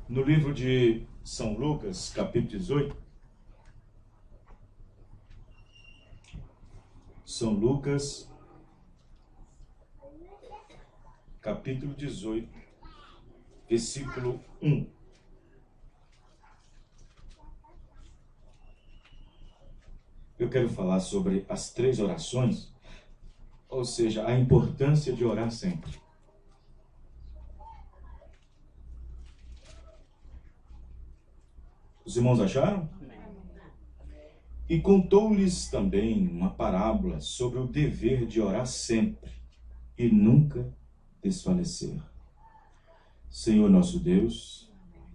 No livro de São Lucas, capítulo 18, São Lucas, capítulo 18, versículo 1. Eu quero falar sobre as 3 orações, ou seja, a importância de orar sempre. Os irmãos acharam? E contou-lhes também uma parábola sobre o dever de orar sempre e nunca desfalecer. Senhor nosso Deus,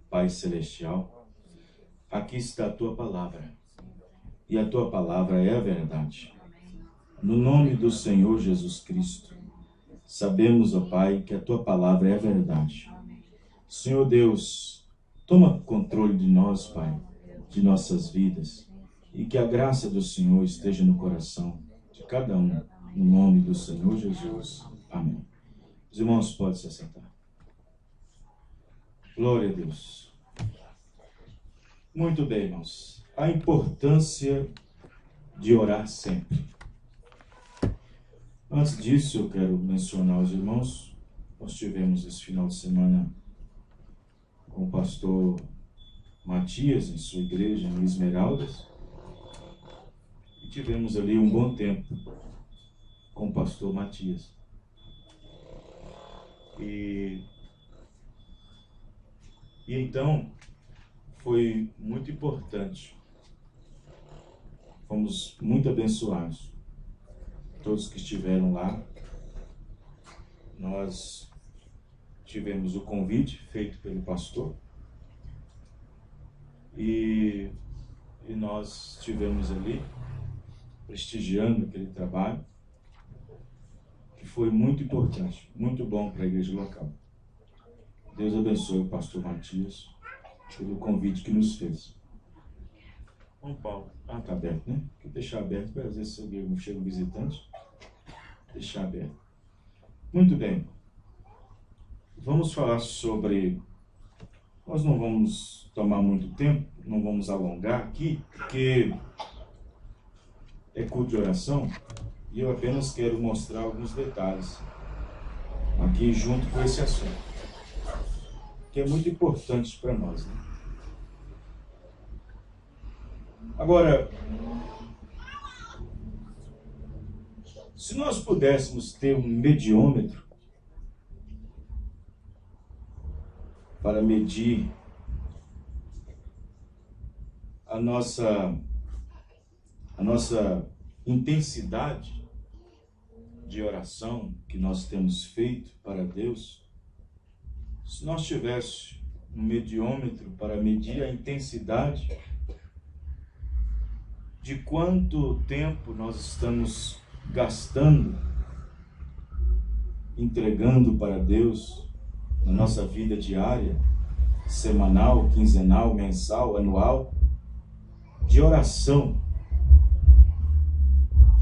Pai Celestial, aqui está a Tua palavra, e a Tua palavra é a verdade. No nome do Senhor Jesus Cristo, sabemos, ó Pai, que a Tua palavra é a verdade. Senhor Deus, toma controle de nós, Pai, de nossas vidas, e que a graça do Senhor esteja no coração de cada um, no nome do Senhor Jesus. Amém. Os irmãos podem se assentar. Glória a Deus. Muito bem, irmãos. A importância de orar sempre. Antes disso, eu quero mencionar aos irmãos, nós tivemos esse final de semana com o pastor Matias, em sua igreja, em Esmeraldas, e tivemos ali um bom tempo com o pastor Matias. E então, foi muito importante. Fomos muito abençoados. Todos que estiveram lá, nós tivemos o convite feito pelo pastor e nós estivemos ali prestigiando aquele trabalho, que foi muito importante, muito bom para a igreja local. Deus abençoe o pastor Matias pelo convite que nos fez. Bom, Paulo, está aberto, né? Tem que deixar aberto, para às vezes chega um visitante, deixar aberto. Muito bem. Vamos falar sobre... Nós não vamos tomar muito tempo, não vamos alongar aqui, porque é culto de oração, e eu apenas quero mostrar alguns detalhes aqui junto com esse assunto, que é muito importante para nós, né? Agora, se nós pudéssemos ter um mediômetro para medir a nossa intensidade de oração que nós temos feito para Deus, se nós tivéssemos um mediômetro para medir a intensidade de quanto tempo nós estamos gastando, entregando para Deus na nossa vida diária, semanal, quinzenal, mensal, anual, de oração,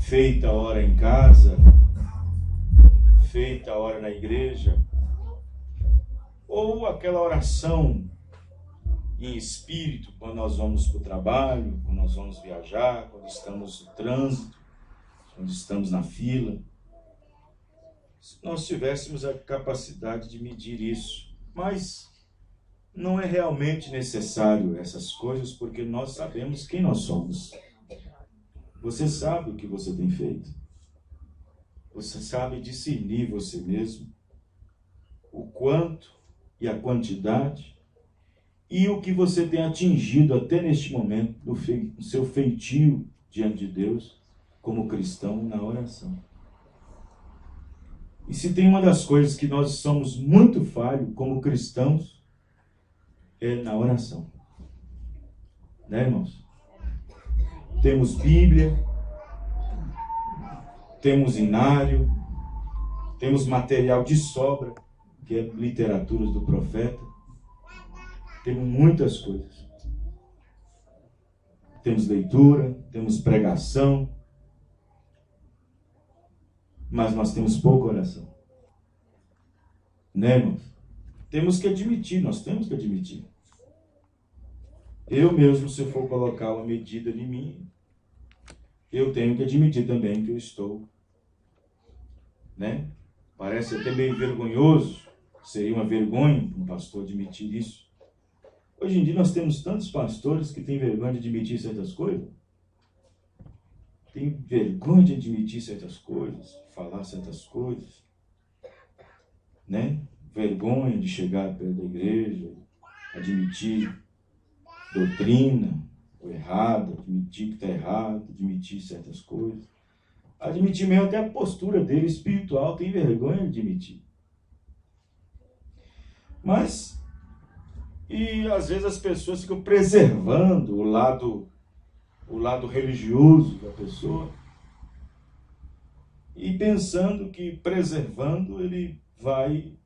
feita a hora em casa, feita a hora na igreja, ou aquela oração em espírito, quando nós vamos para o trabalho, quando nós vamos viajar, quando estamos no trânsito, quando estamos na fila. Se nós tivéssemos a capacidade de medir isso, mas não é realmente necessário essas coisas, porque nós sabemos quem nós somos. Você sabe o que você tem feito. Você sabe discernir você mesmo, o quanto e a quantidade, e o que você tem atingido até neste momento do seu feitio diante de Deus, como cristão, na oração. E se tem uma das coisas que nós somos muito falhos como cristãos, é na oração. Né, irmãos? Temos Bíblia, temos inário, temos material de sobra, que é literaturas do profeta. Temos muitas coisas. Temos leitura, temos pregação, mas nós temos pouca oração. Né, irmãos? Temos que admitir, nós temos que admitir. Eu mesmo, se eu for colocar uma medida em mim, eu tenho que admitir também que eu estou, né? Parece até meio vergonhoso, seria uma vergonha para um pastor admitir isso. Hoje em dia nós temos tantos pastores que têm vergonha de admitir certas coisas. Tem vergonha de admitir certas coisas, falar certas coisas, né? Vergonha de chegar perto da igreja, admitir doutrina ou errado, admitir que está errado, admitir certas coisas. Admitir mesmo até a postura dele espiritual, tem vergonha de admitir. Mas, e às vezes as pessoas ficam preservando o lado religioso da pessoa e pensando que preservando ele vai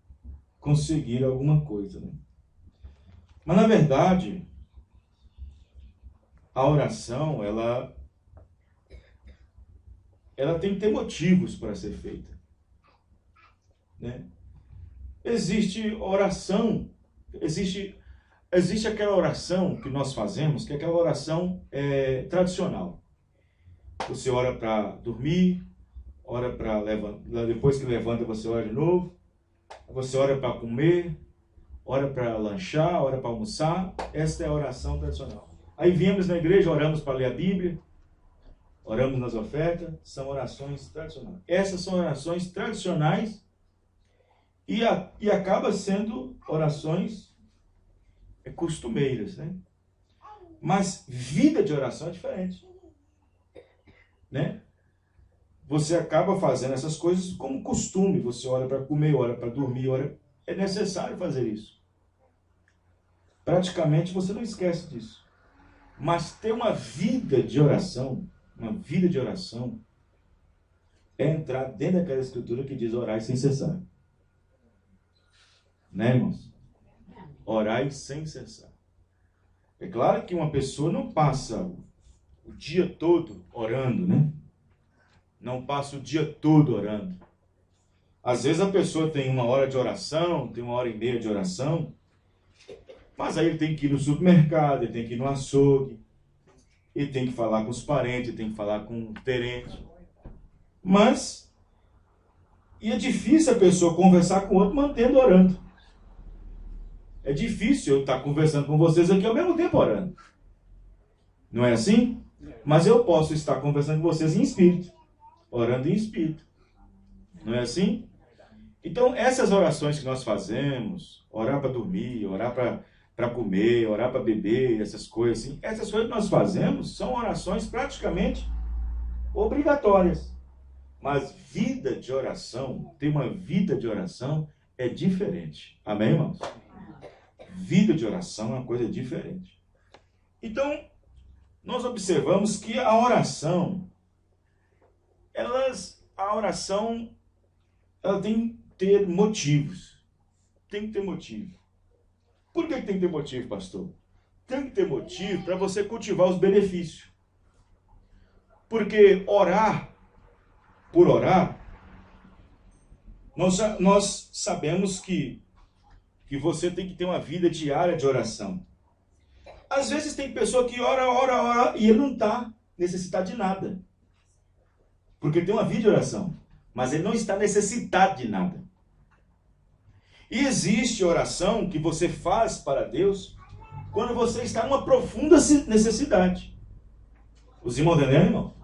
conseguir alguma coisa, né? Mas na verdade, a oração, ela tem que ter motivos para ser feita, né? Existe oração, existe aquela oração que nós fazemos, que é aquela oração tradicional. Você ora para dormir, ora para levantar, depois que levanta você ora de novo, você ora para comer, ora para lanchar, ora para almoçar. Esta é a oração tradicional. Aí viemos na igreja, oramos para ler a Bíblia, oramos nas ofertas, são orações tradicionais. Essas são orações tradicionais e acaba sendo orações costumeiras, né? Mas vida de oração é diferente, né? Você acaba fazendo essas coisas como costume. Você ora para comer, ora para dormir, é necessário fazer isso. Praticamente você não esquece disso. Mas ter uma vida de oração é entrar dentro daquela escritura que diz orai sem cessar. Né, irmãos? Orai sem cessar. É claro que uma pessoa não passa o dia todo orando, né? Não passa o dia todo orando. Às vezes a pessoa tem 1 hora de oração, tem 1h30 de oração, mas aí ele tem que ir no supermercado, ele tem que ir no açougue, ele tem que falar com os parentes, ele tem que falar com o gerente. Mas, e é difícil a pessoa conversar com o outro mantendo orando. É difícil eu estar conversando com vocês aqui ao mesmo tempo orando. Não é assim? Mas eu posso estar conversando com vocês em espírito, orando em espírito. Não é assim? Então, essas orações que nós fazemos, orar para dormir, orar para comer, orar para beber, essas coisas assim, essas coisas que nós fazemos são orações praticamente obrigatórias. Mas vida de oração, ter uma vida de oração é diferente. Amém, irmãos? Vida de oração é uma coisa diferente. Então, nós observamos que a oração, ela tem que ter motivos. Tem que ter motivo. Por que tem que ter motivo, pastor? Tem que ter motivo para você cultivar os benefícios. Porque orar por orar, nós sabemos que você tem que ter uma vida diária de oração. Às vezes tem pessoa que ora, e ele não está necessitado de nada. Porque tem uma vida de oração. Mas ele não está necessitado de nada. E existe oração que você faz para Deus quando você está numa profunda necessidade. Os irmãos entendem, irmão?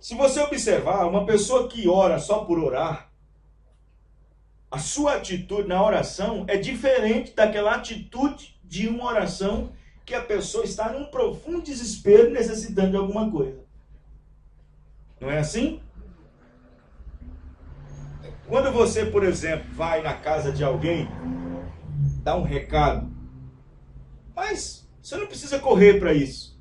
Se você observar, uma pessoa que ora só por orar, a sua atitude na oração é diferente daquela atitude de uma oração que a pessoa está num profundo desespero necessitando de alguma coisa. Não é assim? Quando você, por exemplo, vai na casa de alguém, dá um recado, mas você não precisa correr para isso.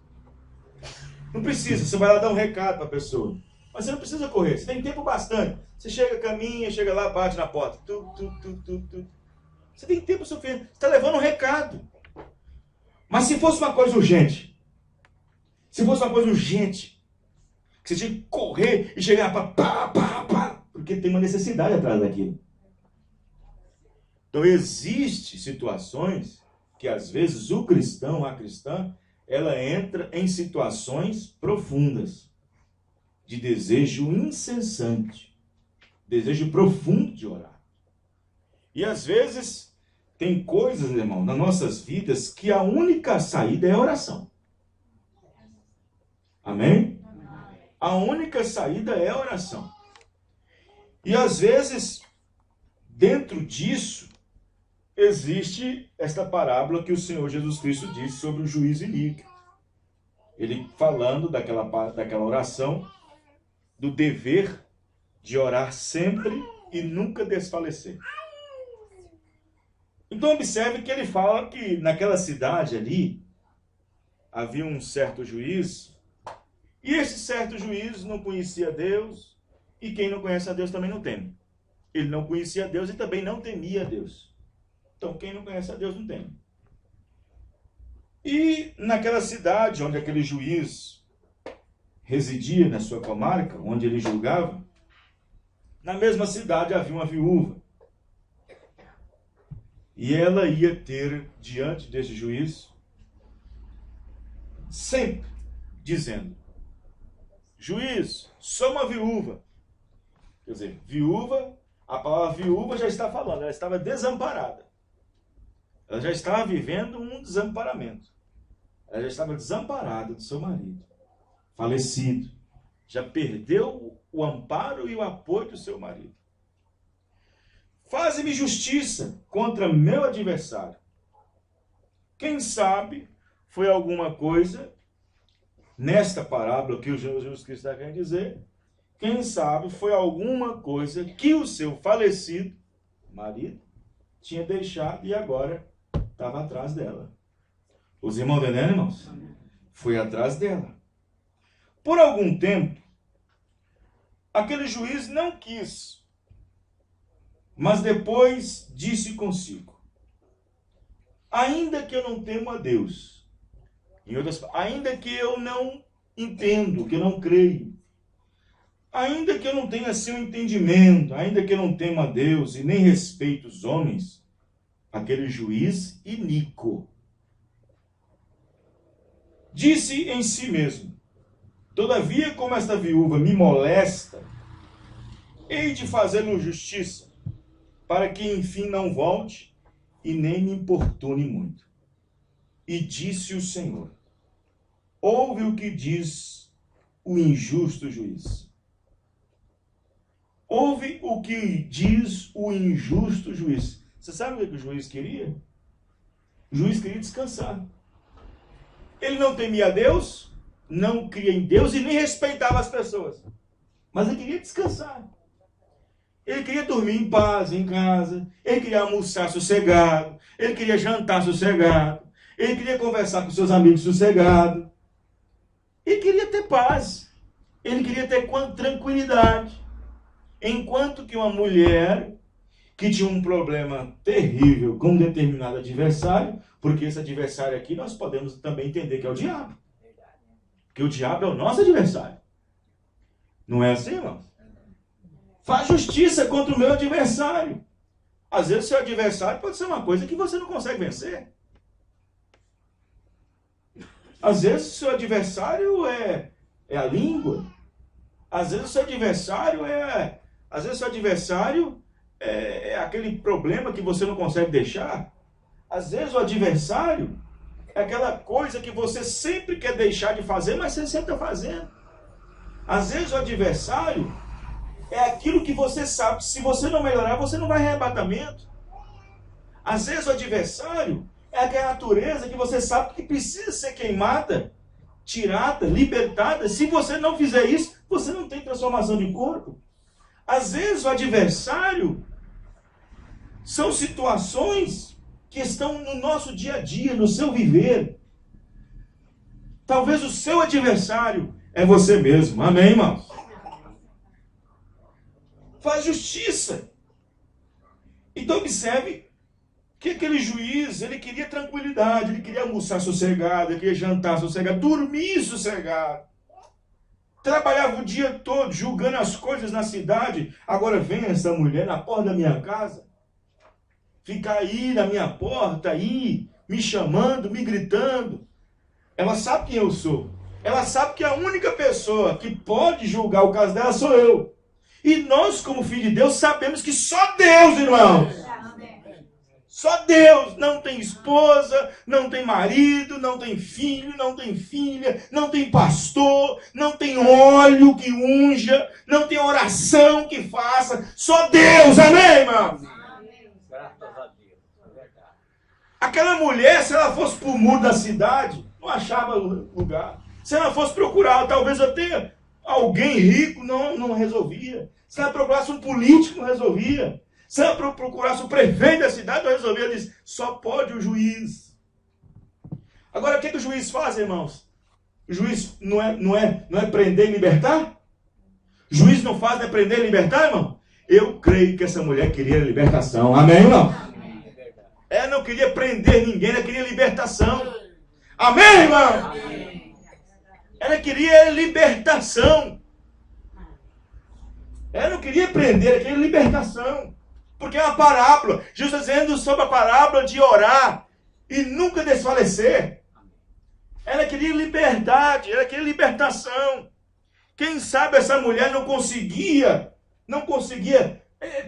Não precisa, você vai lá dar um recado para a pessoa. Mas você não precisa correr, você tem tempo bastante. Você chega, caminha, chega lá, bate na porta. Você tem tempo suficiente, você está levando um recado. Mas se fosse uma coisa urgente, que você tinha que correr e chegar para pá, porque tem uma necessidade atrás daquilo. Então, existem situações que às vezes o cristão, a cristã, ela entra em situações profundas, de desejo incessante, desejo profundo de orar. E às vezes tem coisas, irmão, nas nossas vidas que a única saída é a oração. Amém? A única saída é a oração. E às vezes, dentro disso, existe esta parábola que o Senhor Jesus Cristo disse sobre o juiz iníquo. Ele falando daquela oração, do dever de orar sempre e nunca desfalecer. Então observe que ele fala que naquela cidade ali, havia um certo juiz, e esse certo juiz não conhecia Deus, e quem não conhece a Deus também não teme. Ele não conhecia Deus e também não temia a Deus. Então quem não conhece a Deus não teme. E naquela cidade onde aquele juiz residia, na sua comarca, onde ele julgava, na mesma cidade havia uma viúva. E ela ia ter, diante desse juiz, sempre dizendo: juiz, sou uma viúva. Quer dizer, viúva, a palavra viúva já está falando, ela estava desamparada. Ela já estava vivendo um desamparamento. Ela já estava desamparada do seu marido, falecido. Já perdeu o amparo e o apoio do seu marido. Faze-me justiça contra meu adversário. Quem sabe foi alguma coisa nesta parábola que o Jesus Cristo está querendo dizer. Quem sabe foi alguma coisa que o seu falecido marido tinha deixado e agora estava atrás dela. Os irmãos entendendo, irmãos? Foi atrás dela. Por algum tempo, aquele juiz não quis, mas depois disse consigo: ainda que eu não temo a Deus, ainda que eu não entendo, que eu não creio, ainda que eu não tenha assim um entendimento, ainda que eu não temo a Deus e nem respeito os homens, aquele juiz iníquo disse em si mesmo: todavia, como esta viúva me molesta, hei de fazer-lhe justiça, para que enfim não volte e nem me importune muito. E disse o Senhor: ouve o que diz o injusto juiz. Ouve o que diz o injusto juiz. Você sabe o que o juiz queria? O juiz queria descansar. Ele não temia a Deus, não cria em Deus e nem respeitava as pessoas. Mas ele queria descansar. Ele queria dormir em paz, em casa. Ele queria almoçar sossegado. Ele queria jantar sossegado. Ele queria conversar com seus amigos sossegado. Ele queria ter paz. Ele queria ter tranquilidade. Enquanto que uma mulher que tinha um problema terrível com um determinado adversário, porque esse adversário aqui nós podemos também entender que é o diabo. Porque o diabo é o nosso adversário. Não é assim, irmão? Faz justiça contra o meu adversário. Às vezes o seu adversário pode ser uma coisa que você não consegue vencer. Às vezes o seu adversário é a língua. Às vezes o seu adversário é aquele problema que você não consegue deixar. Às vezes o adversário é aquela coisa que você sempre quer deixar de fazer, mas você sempre está fazendo. Às vezes o adversário é aquilo que você sabe que se você não melhorar, você não vai arrebatamento. Às vezes o adversário é aquela natureza que você sabe que precisa ser queimada, tirada, libertada. Se você não fizer isso, você não tem transformação de corpo. Às vezes o adversário são situações que estão no nosso dia a dia, no seu viver. Talvez o seu adversário é você mesmo. Amém, irmãos? Faz justiça. Então observe que aquele juiz, ele queria tranquilidade, ele queria almoçar sossegado, ele queria jantar sossegado, dormir sossegado. Trabalhava o dia todo julgando as coisas na cidade. Agora vem essa mulher na porta da minha casa, ficar aí na minha porta, aí, me chamando, me gritando. Ela sabe quem eu sou. Ela sabe que a única pessoa que pode julgar o caso dela sou eu. E nós, como filhos de Deus, sabemos que só Deus, irmãos. Só Deus. Não tem esposa, não tem marido, não tem filho, não tem filha, não tem pastor, não tem óleo que unja, não tem oração que faça. Só Deus, amém, irmão? Graças a Deus. É verdade. Aquela mulher, se ela fosse para o muro da cidade, não achava lugar. Se ela fosse procurar, talvez até alguém rico, não resolvia. Se ela procurasse um político, não resolvia. Se ela procurasse o prefeito da cidade, não resolvia. Ela disse, só pode o juiz. Agora, o que o juiz faz, irmãos? O juiz não é prender e libertar? O juiz não faz, não é prender e libertar, irmão? Eu creio que essa mulher queria libertação. Amém, irmão? Ela não queria prender ninguém, ela queria libertação. Amém, irmão? Amém. Ela queria libertação. Ela não queria prender, ela queria libertação. Porque é uma parábola. Jesus está dizendo sobre a parábola de orar e nunca desfalecer. Ela queria liberdade, ela queria libertação. Quem sabe essa mulher não conseguia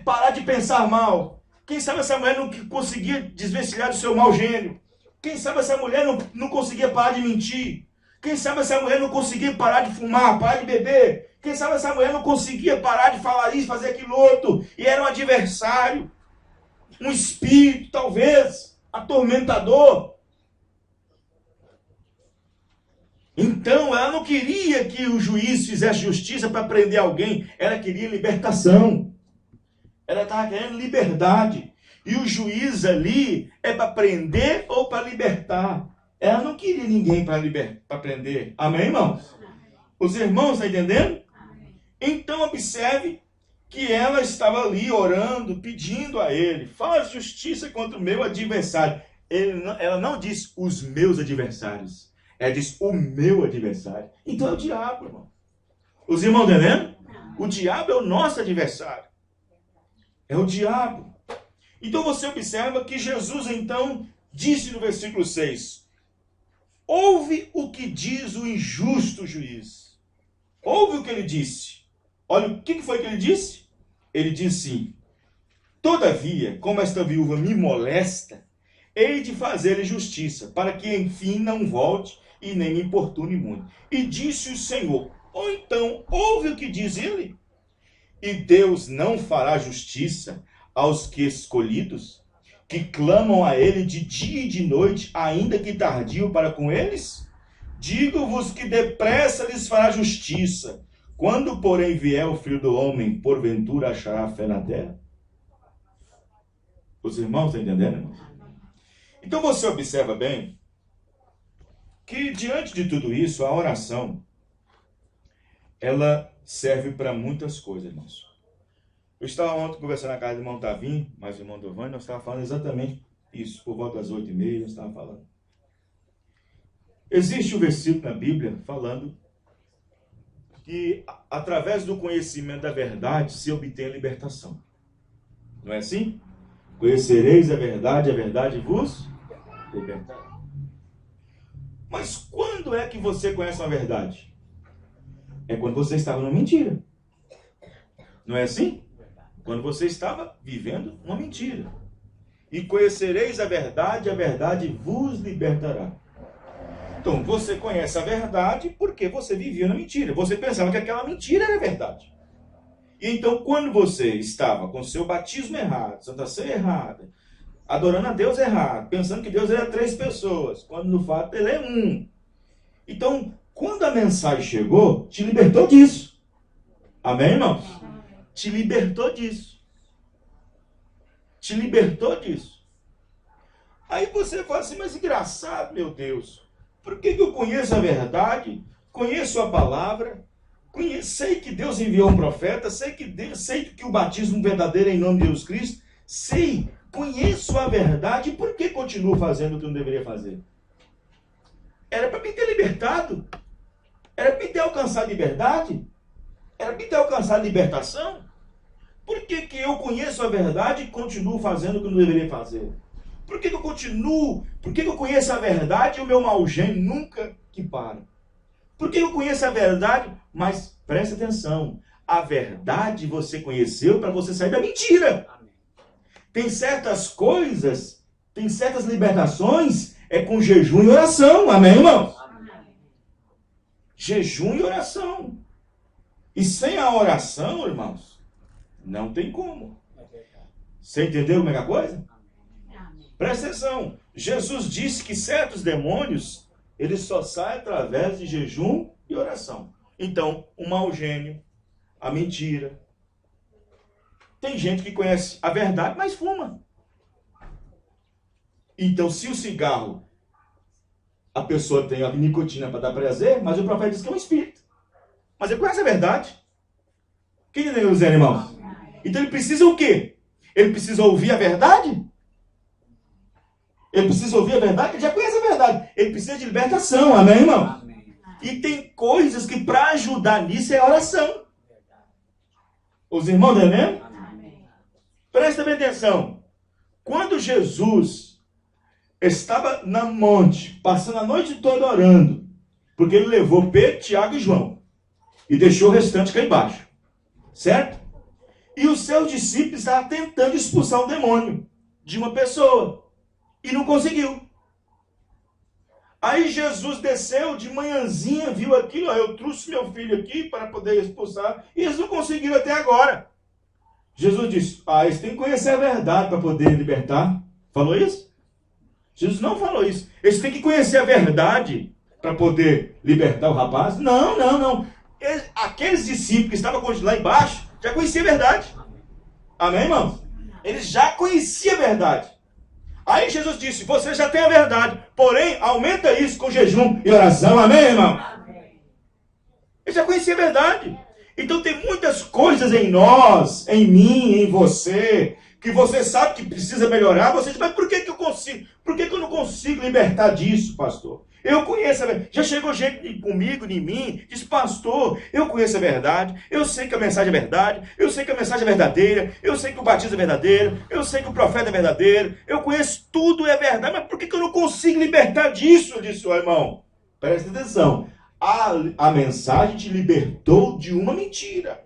parar de pensar mal. Quem sabe essa mulher não conseguia desvencilhar do seu mau gênio. Quem sabe essa mulher não conseguia parar de mentir. Quem sabe essa mulher não conseguia parar de fumar, parar de beber. Quem sabe essa mulher não conseguia parar de falar isso, fazer aquilo outro. E era um adversário. Um espírito, talvez, atormentador. Então, ela não queria que o juiz fizesse justiça para prender alguém. Ela queria libertação. Ela estava querendo liberdade. E o juiz ali é para prender ou para libertar. Ela não queria ninguém para prender. Amém, irmãos? Os irmãos estão entendendo? Então, observe que ela estava ali orando, pedindo a ele, faz justiça contra o meu adversário. Ela não diz os meus adversários. Ela diz o meu adversário. Então é o diabo, irmão. Os irmãos entendendo? O diabo é o nosso adversário. É o diabo. Então você observa que Jesus então disse no versículo 6, ouve o que diz o injusto juiz. Ouve o que ele disse. Olha, o que foi que ele disse? Ele disse assim, todavia, como esta viúva me molesta, hei de fazer-lhe justiça, para que enfim não volte e nem me importune muito. E disse o Senhor, ou então, ouve o que diz ele. E Deus não fará justiça aos que escolhidos, que clamam a ele de dia e de noite, ainda que tardio para com eles? Digo-vos que depressa lhes fará justiça. Quando, porém, vier o Filho do Homem, porventura achará fé na terra? Os irmãos estão entendendo, irmãos? Então você observa bem que diante de tudo isso, a oração, ela serve para muitas coisas, irmãos. Eu estava ontem conversando na casa do irmão Tavim, mais o irmão Dovani, nós estávamos falando exatamente isso, por volta das 8h30, nós estávamos falando. Existe um versículo na Bíblia falando que através do conhecimento da verdade se obtém a libertação. Não é assim? Conhecereis a verdade vos libertará. Mas quando é que você conhece a verdade? É quando você estava numa mentira. Não é assim? Quando você estava vivendo uma mentira. E conhecereis a verdade vos libertará. Então, você conhece a verdade porque você vivia na mentira. Você pensava que aquela mentira era verdade. E então, quando você estava com seu batismo errado, Santa Ceia errada, adorando a Deus errado, pensando que Deus era 3 pessoas, quando no fato ele é um. Então, quando a mensagem chegou, te libertou disso. Amém, irmãos? Te libertou disso. Te libertou disso. Aí você fala assim, mas engraçado, meu Deus. Por que eu conheço a verdade, conheço a palavra, sei que Deus enviou um profeta, sei que o batismo verdadeiro é em nome de Jesus Cristo, conheço a verdade, e por que continuo fazendo o que eu não deveria fazer? Era para me ter libertado? Era para me ter alcançado liberdade? Era para me ter alcançado libertação? Por que eu conheço a verdade e continuo fazendo o que eu não deveria fazer? Por que eu continuo? Por que eu conheço a verdade e o meu mau gênio nunca que para? Por que eu conheço a verdade? Mas preste atenção. A verdade você conheceu para você sair da mentira. Tem certas coisas, tem certas libertações, é com jejum e oração. Amém, irmãos? Jejum e oração. E sem a oração, irmãos, não tem como. Você entendeu como é que é a coisa? Presta atenção. Jesus disse que certos demônios, eles só saem através de jejum e oração. Então, o mau gênio, a mentira. Tem gente que conhece a verdade, mas fuma. Então, se o cigarro, a pessoa tem a nicotina para dar prazer, mas o profeta diz que é um espírito. Mas ele conhece a verdade. Quem entendeu, os irmãos? Então ele precisa o quê? Ele precisa ouvir a verdade? Ele precisa ouvir a verdade? Ele já conhece a verdade. Ele precisa de libertação, amém, irmão? E tem coisas que para ajudar nisso é oração. Os irmãos entendem? Presta bem atenção. Quando Jesus estava na monte, passando a noite toda orando, porque ele levou Pedro, Tiago e João, e deixou o restante cá embaixo, certo? E os seus discípulos estavam tentando expulsar um demônio de uma pessoa, e não conseguiu. Aí Jesus desceu de manhãzinha, viu aquilo, ó, eu trouxe meu filho aqui para poder expulsar, e eles não conseguiram até agora. Jesus disse, eles têm que conhecer a verdade para poder libertar. Falou isso? Jesus não falou isso. Eles têm que conhecer a verdade para poder libertar o rapaz. Não. Aqueles discípulos que estavam lá embaixo já conheciam a verdade. Amém, irmãos? Eles já conheciam a verdade. Aí Jesus disse, você já tem a verdade, porém, aumenta isso com jejum e oração. Amém, irmão? Ele já conhecia a verdade. Então tem muitas coisas em nós, em mim, em você, que você sabe que precisa melhorar. Você diz, mas por que eu consigo? Por que eu não consigo libertar disso, pastor? Eu conheço a verdade. Já chegou gente comigo, em mim, diz, pastor, eu conheço a verdade, eu sei que a mensagem é verdade, eu sei que a mensagem é verdadeira, eu sei que o batismo é verdadeiro, eu sei que o profeta é verdadeiro, eu conheço tudo é verdade, mas por que eu não consigo libertar disso? Eu disse, irmão, presta atenção. A mensagem te libertou de uma mentira.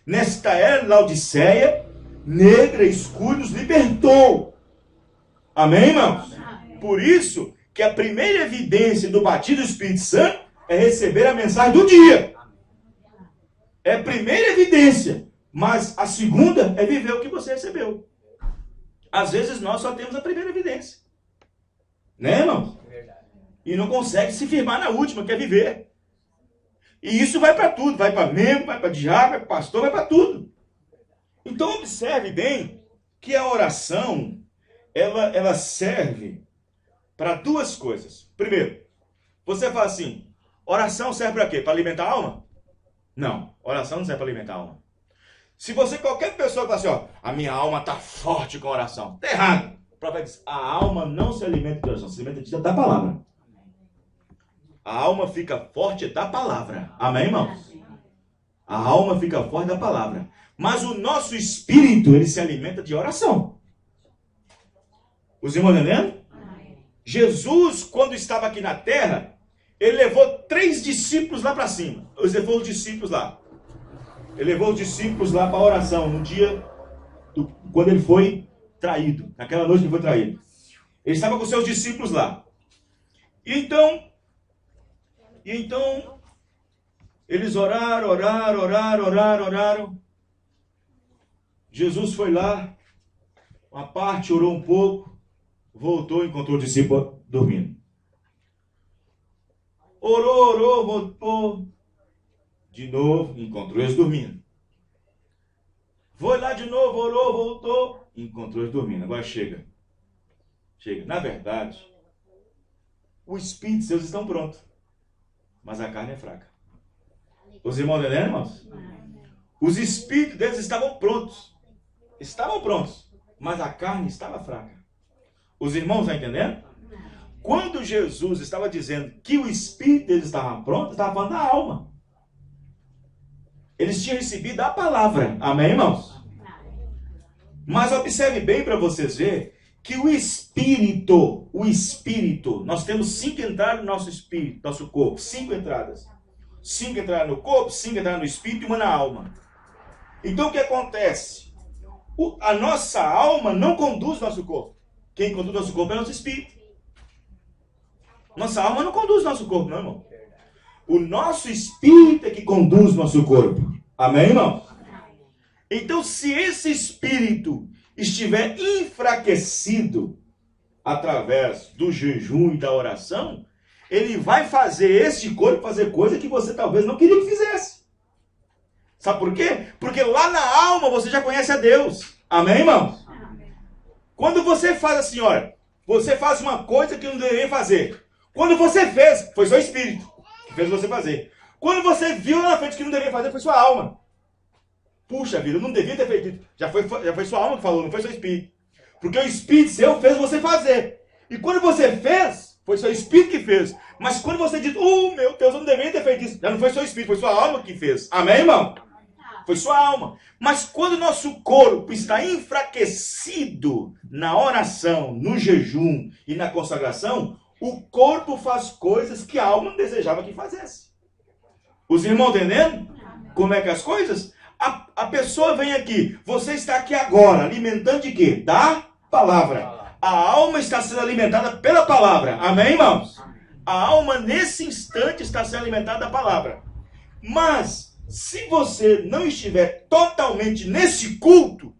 Nesta era de Laodiceia, negra, escura, nos libertou. Amém, irmãos? Por isso que a primeira evidência do batismo do Espírito Santo é receber a mensagem do dia. É a primeira evidência. Mas a segunda é viver o que você recebeu. Às vezes nós só temos a primeira evidência. Né, irmãos? E não consegue se firmar na última, que é viver. E isso vai para tudo. Vai para membro, vai para diabo, vai para pastor, vai para tudo. Então observe bem que a oração, ela serve para duas coisas. Primeiro, você fala assim, oração serve para quê? Para alimentar a alma? Não, oração não serve para alimentar a alma. Se você, qualquer pessoa fala assim, a minha alma está forte com a oração, está errado. O profeta diz, a alma não se alimenta de oração, se alimenta da palavra. A alma fica forte da palavra. Amém, irmãos? A alma fica forte da palavra. Mas o nosso espírito, ele se alimenta de oração. Os irmãos entendendo? Jesus, quando estava aqui na terra, ele levou 3 discípulos lá para cima. Ele levou os discípulos lá. Ele levou os discípulos lá para a oração, no dia quando ele foi traído. Naquela noite ele foi traído. Ele estava com seus discípulos lá. E então, eles oraram. Jesus foi lá, uma parte, orou um pouco, voltou e encontrou o discípulo dormindo. Orou, voltou. De novo, encontrou eles dormindo. Foi lá de novo, orou, voltou, encontrou eles dormindo. Agora chega. Na verdade, o Espírito de Deus estão prontos, mas a carne é fraca. Os irmãos entendem, irmãos? Os espíritos deles estavam prontos, mas a carne estava fraca. Os irmãos estão entendendo? Quando Jesus estava dizendo que o espírito deles estava pronto, estava falando da alma. Eles tinham recebido a palavra. Amém, irmãos? Mas observe bem para vocês verem que o Espírito, nós temos 5 entradas no nosso espírito, nosso corpo, 5 entradas. 5 entradas no corpo, 5 entradas no espírito e uma na alma. Então o que acontece? A nossa alma não conduz nosso corpo. Quem conduz nosso corpo é nosso espírito. Nossa alma não conduz nosso corpo, não, irmão. O nosso espírito é que conduz nosso corpo. Amém, irmão? Então, se esse espírito estiver enfraquecido através do jejum e da oração, ele vai fazer este corpo fazer coisa que você talvez não queria que fizesse. Sabe por quê? Porque lá na alma você já conhece a Deus. Amém, irmão? Quando você faz assim, olha, você faz uma coisa que não deveria fazer. Quando você fez, foi seu espírito que fez você fazer. Quando você viu lá na frente que não deveria fazer, foi sua alma. Puxa vida, eu não devia ter feito isso. Já foi sua alma que falou, não foi seu espírito. Porque o espírito seu fez você fazer. E quando você fez, foi seu espírito que fez. Mas quando você diz, meu Deus, eu não deveria ter feito isso. Já não foi seu espírito, foi sua alma que fez. Amém, irmão? Foi sua alma. Mas quando o nosso corpo está enfraquecido na oração, no jejum e na consagração, o corpo faz coisas que a alma não desejava que fizesse. Os irmãos entendendo como é que as coisas? A pessoa vem aqui, você está aqui agora, alimentando de quê? Da palavra. A alma está sendo alimentada pela palavra. Amém, irmãos? A alma, nesse instante, está sendo alimentada da palavra. Mas, se você não estiver totalmente nesse culto,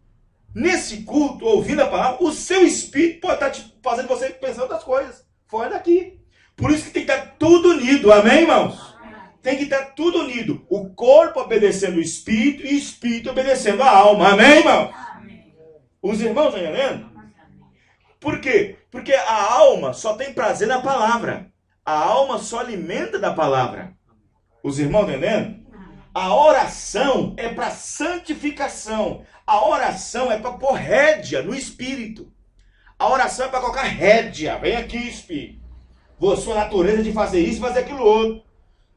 ouvindo a palavra, o seu espírito pode estar fazendo você pensar outras coisas, fora daqui. Por isso que tem que estar tudo unido. Amém, irmãos? Tem que estar tudo unido. O corpo obedecendo o espírito e o espírito obedecendo a alma. Amém, irmão? Amém. Os irmãos estão entendendo? Por quê? Porque a alma só tem prazer na palavra. A alma só alimenta da palavra. Os irmãos estão entendendo? A oração é para santificação. A oração é para pôr rédea no espírito. A oração é para colocar rédea. Vem aqui, espírito. Sua natureza de fazer isso e fazer aquilo outro.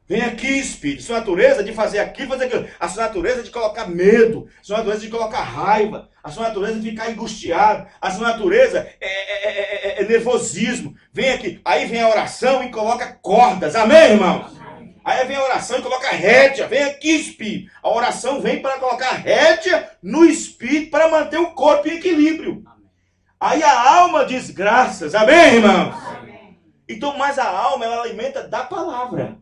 Vem aqui, espírito. Sua natureza de fazer aquilo, fazer aquilo. A sua natureza de colocar medo. A sua natureza de colocar raiva. A sua natureza de ficar angustiado. A sua natureza é nervosismo. Vem aqui. Aí vem a oração e coloca cordas. Amém, irmãos? Aí vem a oração e coloca rédea. Vem aqui, espírito. A oração vem para colocar rédea no espírito para manter o corpo em equilíbrio. Aí a alma diz graças. Amém, irmãos? Então, mas a alma, ela alimenta da palavra.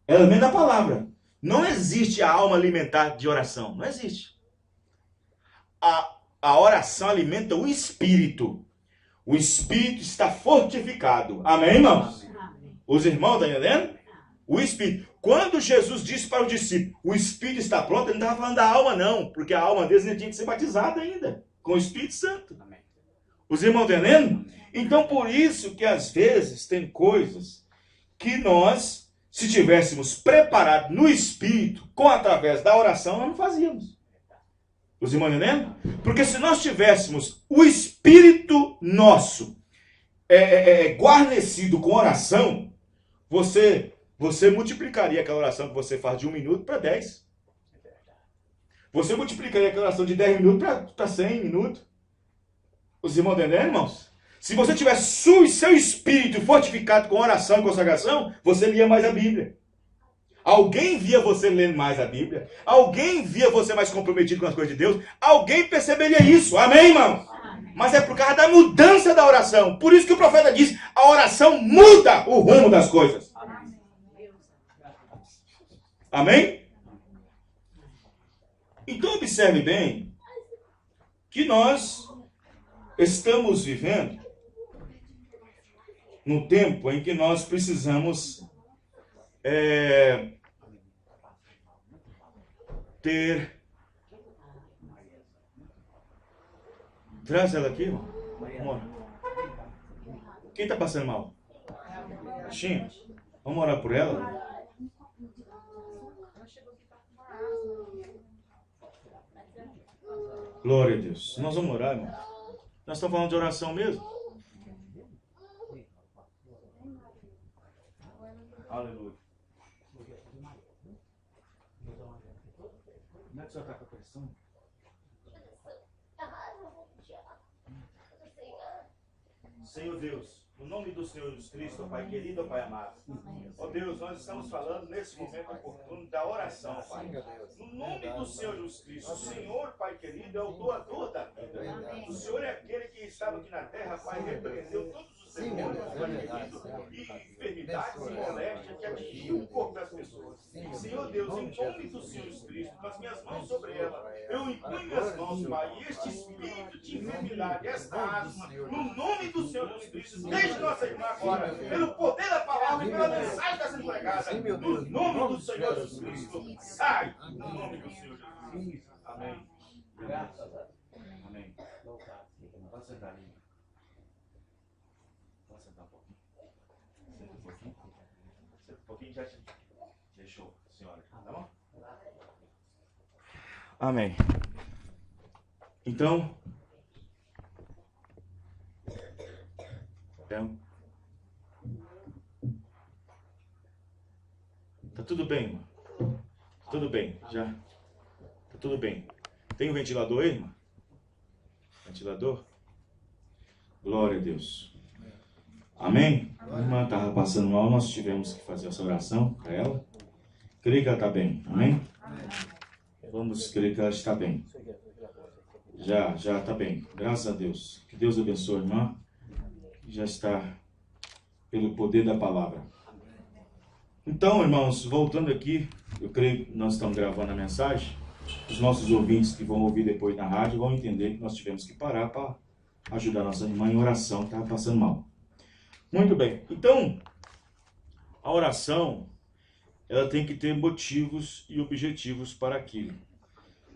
Ela alimenta a palavra. Não existe a alma alimentar de oração. Não existe. A oração alimenta o espírito. O espírito está fortificado. Amém, irmãos? Amém. Os irmãos estão entendendo? O espírito. Quando Jesus disse para o discípulo, o espírito está pronto, ele não estava falando da alma, não. Porque a alma deles ainda tinha que ser batizada ainda. Com o Espírito Santo. Amém. Os irmãos estão entendendo? Então, por isso que às vezes tem coisas que nós, se tivéssemos preparado no Espírito, através da oração, nós não fazíamos. Os irmãos entendendo? Porque se nós tivéssemos o Espírito nosso guarnecido com oração, você multiplicaria aquela oração que você faz de 1 minuto para 10. Você multiplicaria aquela oração de 10 minutos para 100 minutos. Os irmãos entendendo, irmãos? Se você tivesse seu espírito fortificado com oração e consagração, você lia mais a Bíblia. Alguém via você lendo mais a Bíblia. Alguém via você mais comprometido com as coisas de Deus. Alguém perceberia isso. Amém, irmão? Amém. Mas é por causa da mudança da oração. Por isso que o profeta diz, a oração muda o rumo das coisas. Amém? Amém? Então observe bem que nós estamos vivendo num tempo em que nós precisamos ter... Traz ela aqui, irmão. Vamos orar. Quem está passando mal? Baixinho? Vamos orar por ela? Glória a Deus. Nós vamos orar, irmão. Nós estamos falando de oração mesmo. Aleluia. Como é que você está com a pressão? Senhor Deus, no nome do Senhor Jesus Cristo, ó Pai querido, ó Pai amado. Ó Deus, nós estamos falando nesse momento oportuno da oração, Pai. No nome do Senhor Jesus Cristo, o Senhor, Pai querido, é o doador da vida. O Senhor é aquele que estava aqui na terra, Pai, repreendeu todos os demônios, Pai querido, e enfermidades e moléstias que atingiam o corpo das pessoas. Senhor Deus, em nome do Senhor Jesus Cristo, com as minhas mãos sobre ela, eu impunho minhas mãos, Pai, e este espírito de enfermidade, esta asma, no nome do Senhor Jesus Cristo, deixe nossa irmã agora, pelo poder da palavra e pela mensagem que está sendo pregada, no nome do Senhor Jesus Cristo, sai, no nome do Senhor Jesus Cristo. Amém. Graças a Deus. Amém. Pode sentar ali. Pode sentar um pouquinho. Senta um pouquinho. Senta um pouquinho, já deixou, senhora. Tá bom? Amém. Então, tá tudo bem, irmã? Tudo bem, já. Tá tudo bem. Tem um ventilador aí, irmã? Ventilador? Glória a Deus. Amém? A irmã estava passando mal, nós tivemos que fazer essa oração para ela. Creio que ela está bem. Amém? Vamos crer que ela está bem. Já está bem. Graças a Deus. Que Deus abençoe a irmã. Já está pelo poder da palavra. Então, irmãos, voltando aqui, eu creio que nós estamos gravando a mensagem. Os nossos ouvintes que vão ouvir depois na rádio vão entender que nós tivemos que parar para ajudar a nossa irmã em oração que estava passando mal. Muito bem. Então, a oração, ela tem que ter motivos e objetivos para aquilo.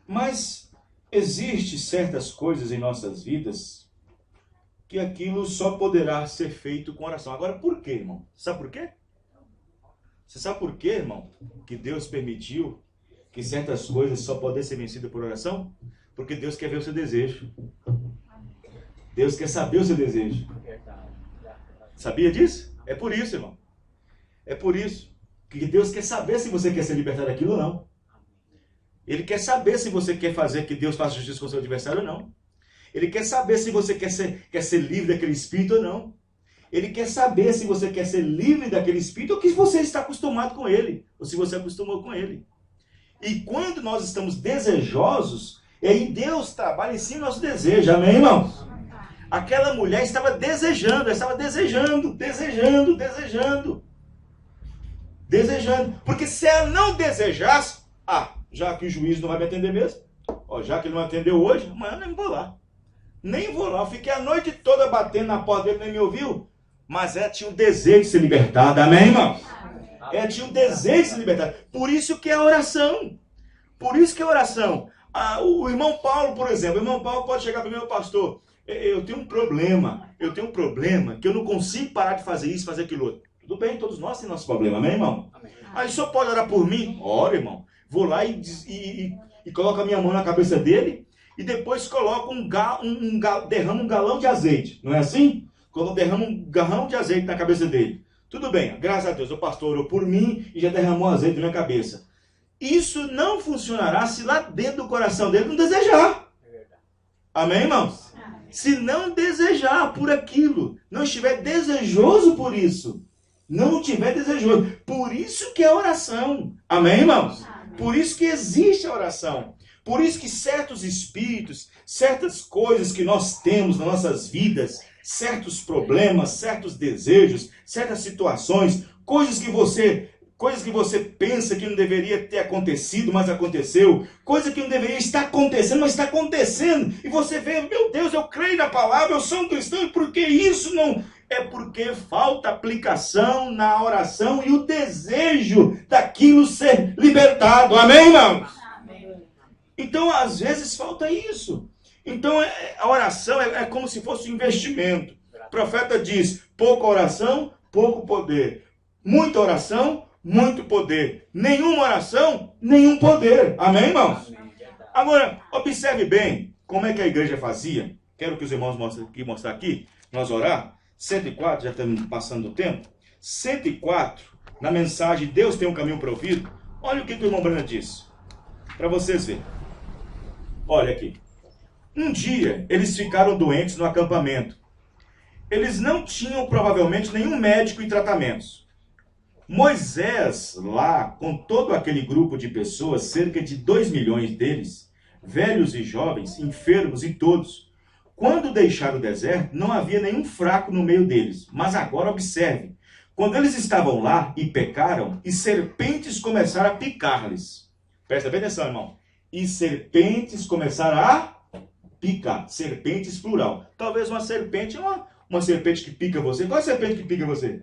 Mas existe certas coisas em nossas vidas que aquilo só poderá ser feito com oração. Agora, por quê, irmão? Sabe por quê? Você sabe por quê, irmão, que Deus permitiu que certas coisas só podem ser vencidas por oração? Porque Deus quer ver o seu desejo. Deus quer saber o seu desejo. Sabia disso? É por isso, irmão. É por isso que Deus quer saber se você quer ser libertado daquilo ou não. Ele quer saber se você quer fazer que Deus faça justiça com o seu adversário ou não. Ele quer saber se você quer ser livre daquele espírito ou não. Ele quer saber se você quer ser livre daquele espírito ou que você está acostumado com ele, ou se você acostumou com ele. E quando nós estamos desejosos, aí Deus trabalha em cima do nosso desejo. Amém, irmãos? Aquela mulher estava desejando, desejando. Porque se ela não desejasse, já que o juiz não vai me atender mesmo, já que ele não atendeu hoje, amanhã eu nem vou lá. Nem vou lá. Eu fiquei a noite toda batendo na porta dele, nem me ouviu. Mas ela tinha um desejo de ser libertada. Amém, irmãos? Ela tinha um desejo de ser libertada. Por isso que é a oração. Por isso que é a oração. O irmão Paulo, por exemplo, o irmão Paulo pode chegar para o meu pastor. Eu tenho um problema que eu não consigo parar de fazer isso, fazer aquilo outro. Tudo bem, todos nós temos nosso problema, amém, irmão? Amém. Aí o senhor pode orar por mim? Ora, irmão. Vou lá e coloco a minha mão na cabeça dele e depois coloco derramo um galão de azeite. Não é assim? Quando derramo um garrão de azeite na cabeça dele. Tudo bem, graças a Deus, o pastor orou por mim e já derramou azeite na minha cabeça. Isso não funcionará se lá dentro do coração dele não desejar. Amém, irmãos? Se não desejar por aquilo, não estiver desejoso por isso, não tiver desejoso. Por isso que é oração. Amém, irmãos? Por isso que existe a oração. Por isso que certos espíritos, certas coisas que nós temos nas nossas vidas, certos problemas, certos desejos, certas situações, coisas que você pensa que não deveria ter acontecido, mas aconteceu, coisa que não deveria estar acontecendo, mas está acontecendo, e você vê, meu Deus, eu creio na palavra, eu sou um cristão, e por que isso não? É porque falta aplicação na oração e o desejo daquilo ser libertado, amém, irmãos? Amém. Então, às vezes, falta isso. Então, a oração é como se fosse um investimento. O profeta diz, pouca oração, pouco poder. Muita oração, muito poder. Nenhuma oração, nenhum poder. Amém, irmãos? Agora, observe bem como é que a igreja fazia. Quero que os irmãos mostrem aqui, nós orar. 104, já estamos passando o tempo. 104, na mensagem Deus tem um caminho provido. Olha o que o irmão Brana disse. Para vocês verem. Olha aqui. Um dia, eles ficaram doentes no acampamento. Eles não tinham provavelmente nenhum médico e tratamentos. Moisés, lá, com todo aquele grupo de pessoas, cerca de 2 milhões deles, velhos e jovens, enfermos e todos, quando deixaram o deserto, não havia nenhum fraco no meio deles. Mas agora observe, quando eles estavam lá e pecaram, e serpentes começaram a picar-lhes. Presta bem atenção, irmão. E serpentes começaram a picar. Serpentes plural. Talvez uma serpente é uma serpente que pica você. Qual é a serpente que pica você?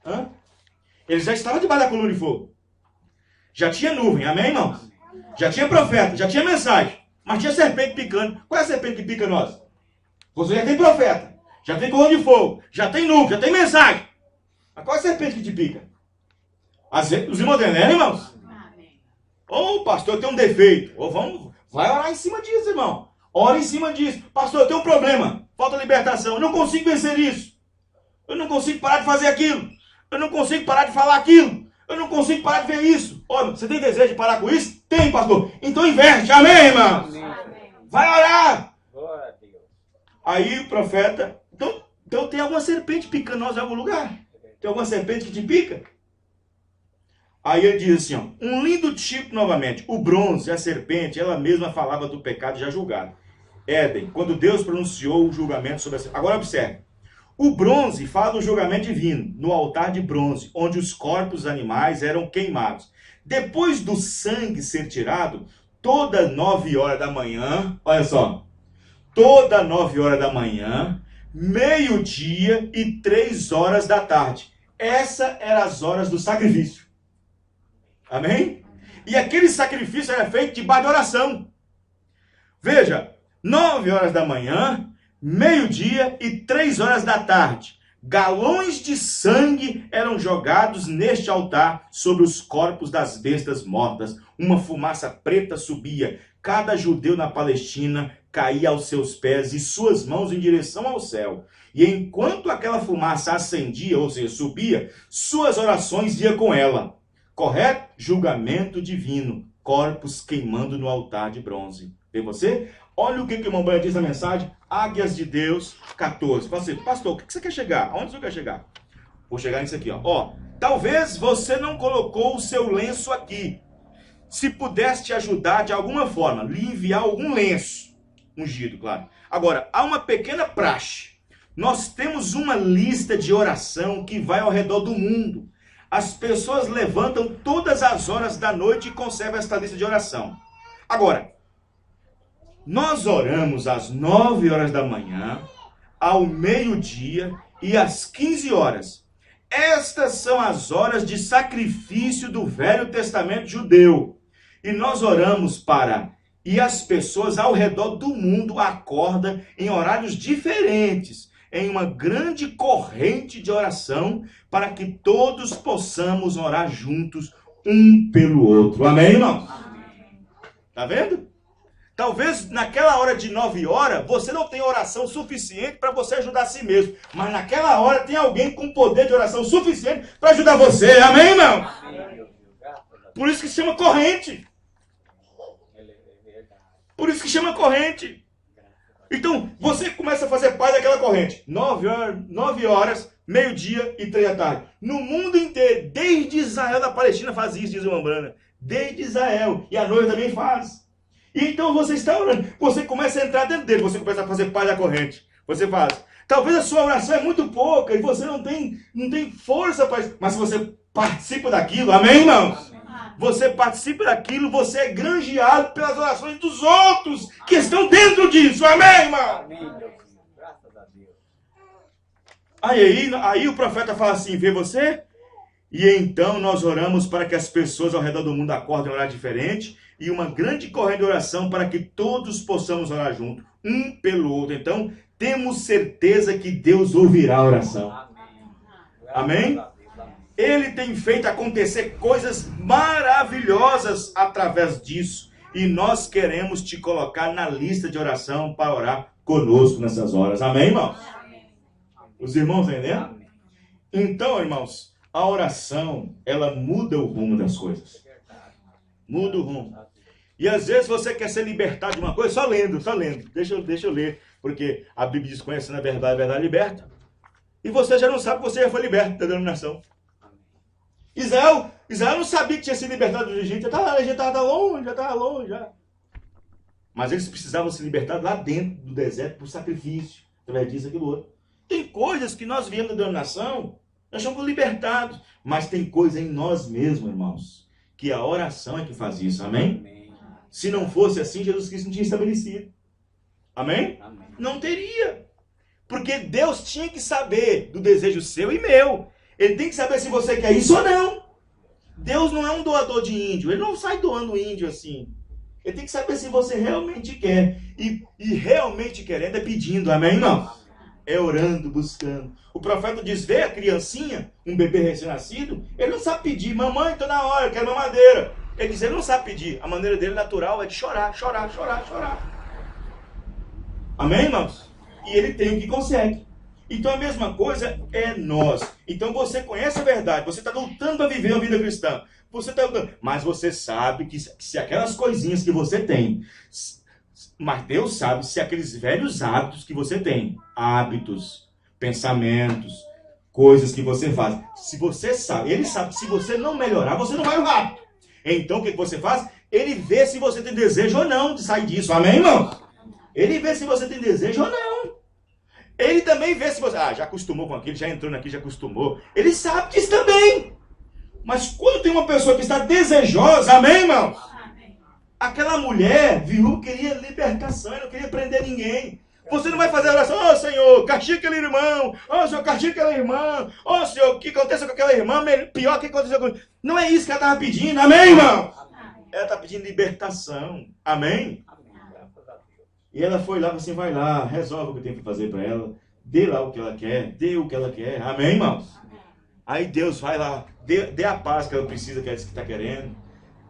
Hã? Ele já estava debaixo da coluna de fogo. Já tinha nuvem, amém, irmãos? Já tinha profeta, já tinha mensagem. Mas tinha serpente picando. Qual é a serpente que pica nós? Você já tem profeta, já tem coluna de fogo, já tem nuvem, já tem mensagem. Mas qual é a serpente que te pica? Os irmãos entendem, irmãos? Ô, pastor, eu tenho um defeito. Vai orar em cima disso, irmão. Ora em cima disso. Pastor, eu tenho um problema. Falta libertação. Eu não consigo vencer isso. Eu não consigo parar de fazer aquilo. Eu não consigo parar de falar aquilo. Eu não consigo parar de ver isso. Olha, você tem desejo de parar com isso? Tem, pastor. Então inverte. Amém, irmão? Vai orar. Glória a Deus. Aí o profeta... Então tem alguma serpente picando nós em algum lugar? Tem alguma serpente que te pica? Aí ele diz assim, ó, um lindo tipo novamente. O bronze, a serpente, ela mesma falava do pecado já julgado. Éden, quando Deus pronunciou o julgamento sobre a serpente. Agora observe. O bronze fala do julgamento divino, no altar de bronze, onde os corpos dos animais eram queimados. Depois do sangue ser tirado, toda 9 horas da manhã, olha só, toda 9 horas da manhã, meio-dia e 3 horas da tarde. Essas eram as horas do sacrifício. Amém? E aquele sacrifício era feito debaixo de oração. Veja, 9 horas da manhã, meio-dia e 3 horas da tarde. Galões de sangue eram jogados neste altar sobre os corpos das bestas mortas. Uma fumaça preta subia. Cada judeu na Palestina caía aos seus pés e suas mãos em direção ao céu. E enquanto aquela fumaça ascendia, ou seja, subia, suas orações iam com ela. Correto? Julgamento divino. Corpos queimando no altar de bronze. Vê você? Olha o que o irmão Branham diz na mensagem. Águias de Deus, 14. Pastor, o que você quer chegar? Aonde você quer chegar? Vou chegar nisso aqui, ó. Talvez você não colocou o seu lenço aqui. Se pudesse te ajudar de alguma forma, lhe enviar algum lenço. Ungido, claro. Agora, há uma pequena praxe. Nós temos uma lista de oração que vai ao redor do mundo. As pessoas levantam todas as horas da noite e conservam esta lista de oração. Agora, nós oramos às 9 horas da manhã, ao meio-dia e às 15 horas. Estas são as horas de sacrifício do Velho Testamento judeu. E nós oramos e as pessoas ao redor do mundo acordam em horários diferentes, em uma grande corrente de oração, para que todos possamos orar juntos, um pelo outro. Amém, irmão? Tá vendo? Talvez naquela hora de 9 horas, você não tenha oração suficiente para você ajudar a si mesmo. Mas naquela hora tem alguém com poder de oração suficiente para ajudar você. Amém, irmão? Por isso que chama corrente. Por isso que chama corrente. Então, você começa a fazer parte daquela corrente. 9 horas, meio-dia e 3 da tarde. No mundo inteiro, desde Israel da Palestina faz isso, diz o irmão Branham. Desde Israel. E a noiva também faz. Então você está orando, você começa a entrar dentro dele, você começa a fazer parte da corrente. Você faz. Talvez a sua oração é muito pouca e você não tem força para isso. Mas se você participa daquilo, amém, irmãos? Você participa daquilo, você é granjeado pelas orações dos outros que estão dentro disso, amém, irmão? Amém, meu filho. Graças a Deus. Aí o profeta fala assim, vê você? E então nós oramos para que as pessoas ao redor do mundo acordem a orar diferente. E uma grande corrente de oração para que todos possamos orar junto, um pelo outro. Então, temos certeza que Deus ouvirá a oração. Amém? Ele tem feito acontecer coisas maravilhosas através disso. E nós queremos te colocar na lista de oração para orar conosco nessas horas. Amém, irmãos? Os irmãos entendem? Então, irmãos, a oração, ela muda o rumo das coisas. Muda o rumo. E às vezes você quer ser libertado de uma coisa só lendo. Deixa eu ler. Porque a Bíblia diz, conhecendo a verdade liberta. E você já não sabe que você já foi liberto da denominação. Israel não sabia que tinha sido libertado do Egito. Já estava longe. Já. Mas eles precisavam se libertar lá dentro do deserto por sacrifício. Através disso, aquilo outro. Tem coisas que nós viemos da denominação, nós somos libertados. Mas tem coisa em nós mesmos, irmãos, que a oração é que faz isso. Amém? Amém. Se não fosse assim, Jesus Cristo não tinha estabelecido. Amém? Amém? Não teria. Porque Deus tinha que saber do desejo seu e meu. Ele tem que saber se você quer isso ou não. Deus não é um doador de índio. Ele não sai doando índio assim. Ele tem que saber se você realmente quer. E realmente querendo é pedindo. Amém, irmão? É orando, buscando. O profeta diz, vê a criancinha, um bebê recém-nascido, ele não sabe pedir. Mamãe, estou na hora, eu quero mamadeira. Ele diz, ele não sabe pedir. A maneira dele natural é de chorar. Amém, irmãos? E ele tem o que consegue. Então a mesma coisa é nós. Então você conhece a verdade, você está lutando para viver a vida cristã. Você está lutando, mas você sabe que se aquelas coisinhas que você tem, mas Deus sabe se aqueles velhos hábitos que você tem, hábitos, pensamentos, coisas que você faz, se você sabe, ele sabe que se você não melhorar, você não vai o hábito. Então o que você faz? Ele vê se você tem desejo ou não de sair disso. Amém, irmão? Ele vê se você tem desejo ou não. Ele também vê se você... já acostumou com aquilo, já entrou naquilo, já acostumou. Ele sabe disso também. Mas quando tem uma pessoa que está desejosa, amém, irmão? Amém. Aquela mulher, viu, queria libertação, não queria prender ninguém. Você não vai fazer a oração, Senhor, castiga aquele irmão. Senhor, castiga aquela irmã. Senhor, o que aconteceu com aquela irmã? Pior que aconteceu com... Não é isso que ela estava pedindo, amém, irmão? Amém. Ela está pedindo libertação, amém? E ela foi lá, você vai lá, resolve o que tem que fazer para ela, dê lá o que ela quer, dê o que ela quer, amém, irmãos? Amém. Aí Deus vai lá, dê a paz que ela precisa, que ela está querendo,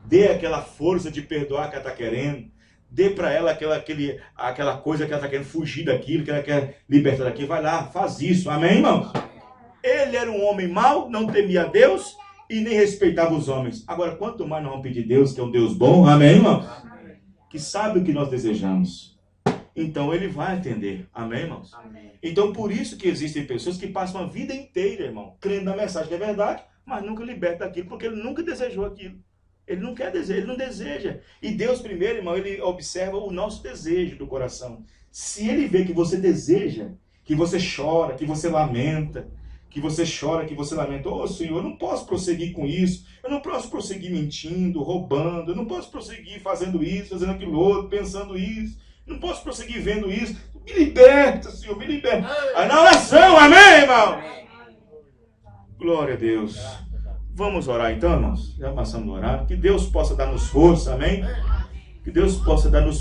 dê aquela força de perdoar que ela está querendo, dê para ela aquela coisa que ela está querendo fugir daquilo, que ela quer libertar daquilo, vai lá, faz isso, amém, irmãos? Ele era um homem mau, não temia a Deus e nem respeitava os homens. Agora, quanto mais nós vamos pedir Deus, que é um Deus bom, amém, irmãos? Que sabe o que nós desejamos. Então ele vai atender. Amém, irmãos? Amém. Então por isso que existem pessoas que passam a vida inteira, irmão, crendo na mensagem que é verdade, mas nunca liberta daquilo, porque ele nunca desejou aquilo. Ele não quer desejar, ele não deseja. E Deus primeiro, irmão, ele observa o nosso desejo do coração. Se ele vê que você deseja, que você chora, que você lamenta, que você chora, que você lamenta, Senhor, eu não posso prosseguir com isso, eu não posso prosseguir mentindo, roubando, eu não posso prosseguir fazendo isso, fazendo aquilo outro, pensando isso. Não posso prosseguir vendo isso. Me liberta, Senhor, me liberta. Aí na oração, amém, irmão? Glória a Deus. Vamos orar então, irmãos? Já passamos do horário. Que Deus possa dar-nos força, amém? Que Deus possa dar-nos